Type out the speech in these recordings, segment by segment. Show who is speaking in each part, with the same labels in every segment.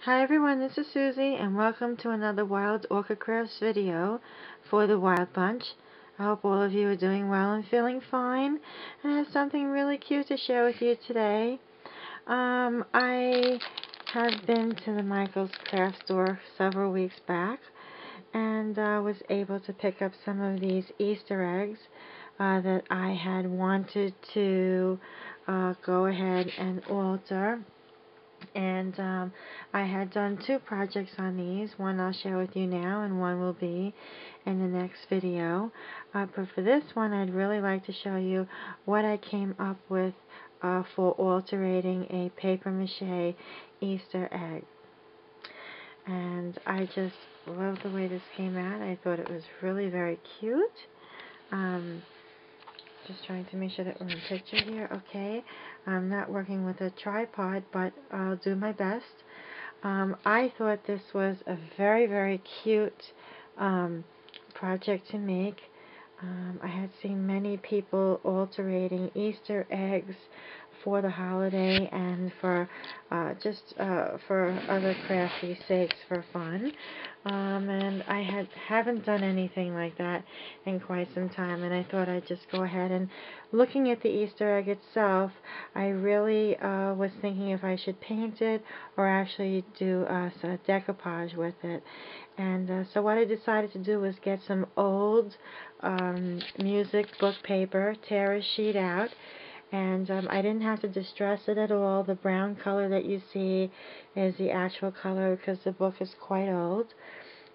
Speaker 1: Hi everyone, this is Suzie and welcome to another Wild Orchid Craft video for the Wild Bunch. I hope all of you are doing well and feeling fine, and I have something really cute to share with you today. I have been to the Michael's craft store several weeks back and was able to pick up some of these Easter eggs that I had wanted to go ahead and alter. And I had done two projects on these. One I'll share with you now, and one will be in the next video. But for this one, I'd really like to show you what I came up with for alterating a paper mache Easter egg. And I just love the way this came out. I thought it was really very cute. Just trying to make sure that we're in picture here. Okay, I'm not working with a tripod, but I'll do my best. I thought this was a very, very cute project to make. I had seen many people alterating Easter eggs for the holiday and for for other crafty sakes for fun. And I haven't done anything like that in quite some time, and I thought I'd just go ahead and, looking at the Easter egg itself, I really was thinking if I should paint it or actually do some decoupage with it. And so what I decided to do was get some old music book paper, tear a sheet out, and I didn't have to distress it at all. The brown color that you see is the actual color because the book is quite old.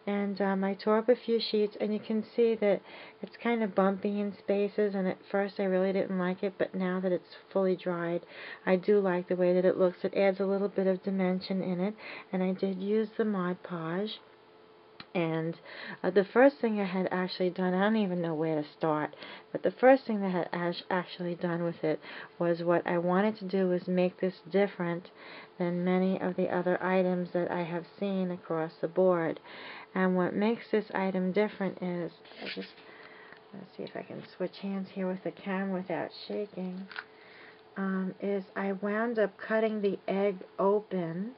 Speaker 1: And I tore up a few sheets, and you can see that it's kind of bumpy in spaces, and at first I really didn't like it, but now that it's fully dried, I do like the way that it looks. It adds a little bit of dimension in it, and I did use the Mod Podge. And the first thing I had actually done, I don't even know where to start, but the first thing that I had actually done with it was, what I wanted to do was make this different than many of the other items that I have seen across the board. And what makes this item different is, let's see if I can switch hands here with the camera without shaking, is I wound up cutting the egg open.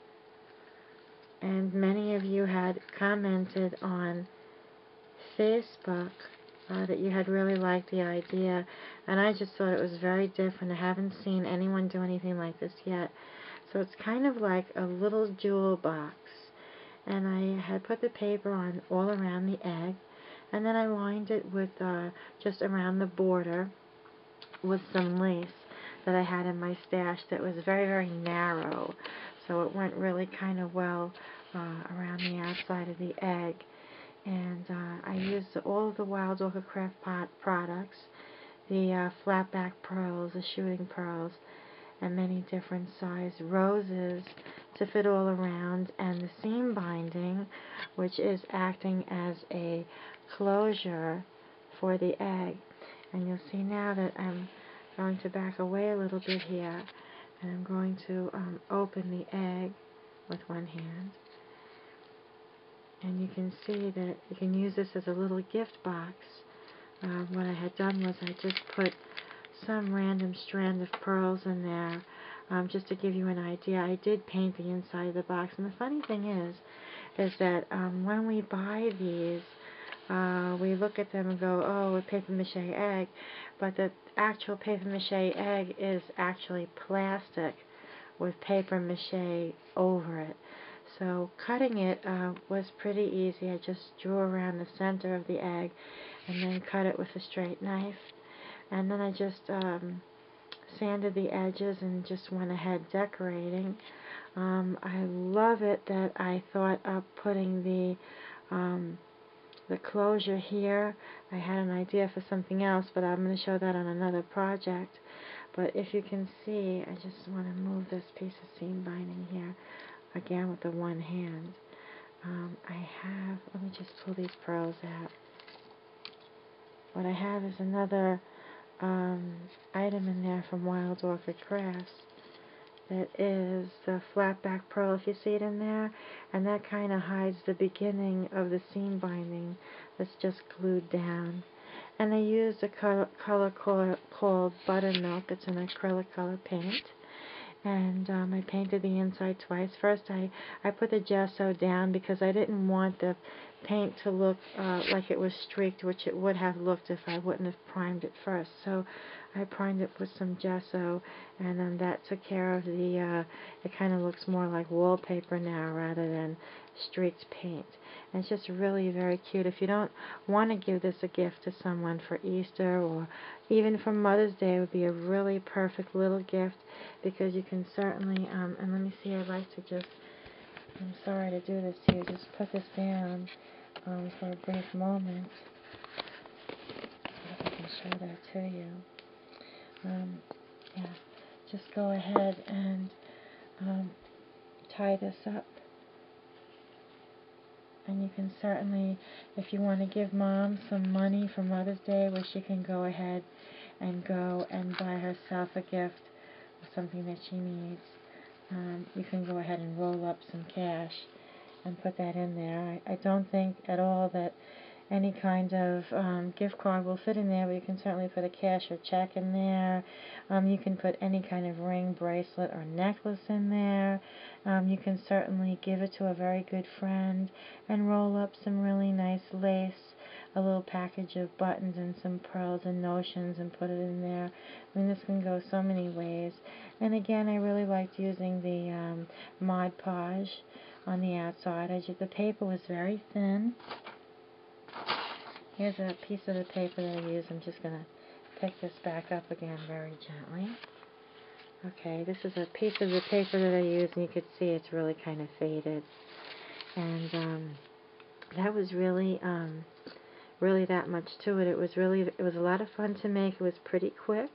Speaker 1: And many of you had commented on Facebook that you had really liked the idea, and I just thought it was very different. I haven't seen anyone do anything like this yet. So it's kind of like a little jewel box, and I had put the paper on all around the egg, and then I lined it with just around the border with some lace that I had in my stash that was very, very narrow, so it went really kind of well around the outside of the egg. And I used all of the Wild Orchid Craft products, the flat back pearls, the shooting pearls, and many different size roses to fit all around, and the seam binding, which is acting as a closure for the egg. And you'll see now that I'm going to back away a little bit here, and I'm going to open the egg with one hand. And you can see that you can use this as a little gift box. What I had done was I just put some random strand of pearls in there, just to give you an idea. I did paint the inside of the box, and the funny thing is that when we buy these, we look at them and go, oh, a paper mache egg, but the actual paper mache egg is actually plastic with paper mache over it. So cutting it was pretty easy. I just drew around the center of the egg and then cut it with a straight knife. And then I just sanded the edges and just went ahead decorating. I love it that I thought of putting the closure here. I had an idea for something else, but I'm going to show that on another project. But if you can see, I just want to move this piece of seam binding here again with the one hand. Let me just pull these pearls out. What I have is another item in there from Wild Orchid Crafts. That is the flat back pearl, if you see it in there, and that kind of hides the beginning of the seam binding that's just glued down. And I used a color called Buttermilk. It's an acrylic color paint. and I painted the inside twice. First I put the gesso down because I didn't want the paint to look like it was streaked, which it would have looked if I wouldn't have primed it first. So I primed it with some gesso, and then that took care of the, it kind of looks more like wallpaper now rather than streaked paint. And it's just really very cute. If you don't want to give this a gift to someone for Easter or even for Mother's Day, it would be a really perfect little gift, because you can certainly, and let me see, I'd like to just, I'm sorry to do this to you, just put this down for a brief moment. If I can show that to you. Yeah, just go ahead and tie this up. And you can certainly, if you want to give Mom some money for Mother's Day, where she can go ahead and go and buy herself a gift or something that she needs, you can go ahead and roll up some cash and put that in there. I don't think at all that any kind of gift card will fit in there, but you can certainly put a cash or check in there. You can put any kind of ring, bracelet, or necklace in there. You can certainly give it to a very good friend and roll up some really nice lace, a little package of buttons and some pearls and notions, and put it in there. I mean, this can go so many ways. And again, I really liked using the Mod Podge on the outside. The paper was very thin. Here's a piece of the paper that I use. I'm just going to pick this back up again very gently. Okay, this is a piece of the paper that I use, and you can see it's really kind of faded. And that was really that much to it. It was a lot of fun to make. It was pretty quick.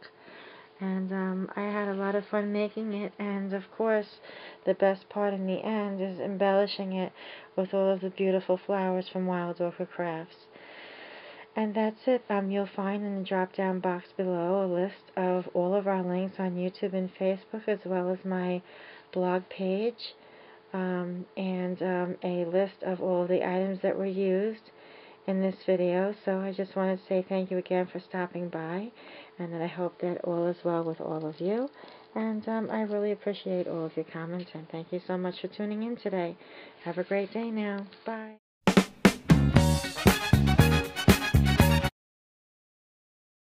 Speaker 1: And I had a lot of fun making it, and of course the best part in the end is embellishing it with all of the beautiful flowers from Wild Orchid Crafts. And that's it. You'll find in the drop-down box below a list of all of our links on YouTube and Facebook, as well as my blog page, and a list of all the items that were used in this video. So I just want to say thank you again for stopping by, and that I hope that all is well with all of you. And I really appreciate all of your comments, and thank you so much for tuning in today. Have a great day now. Bye.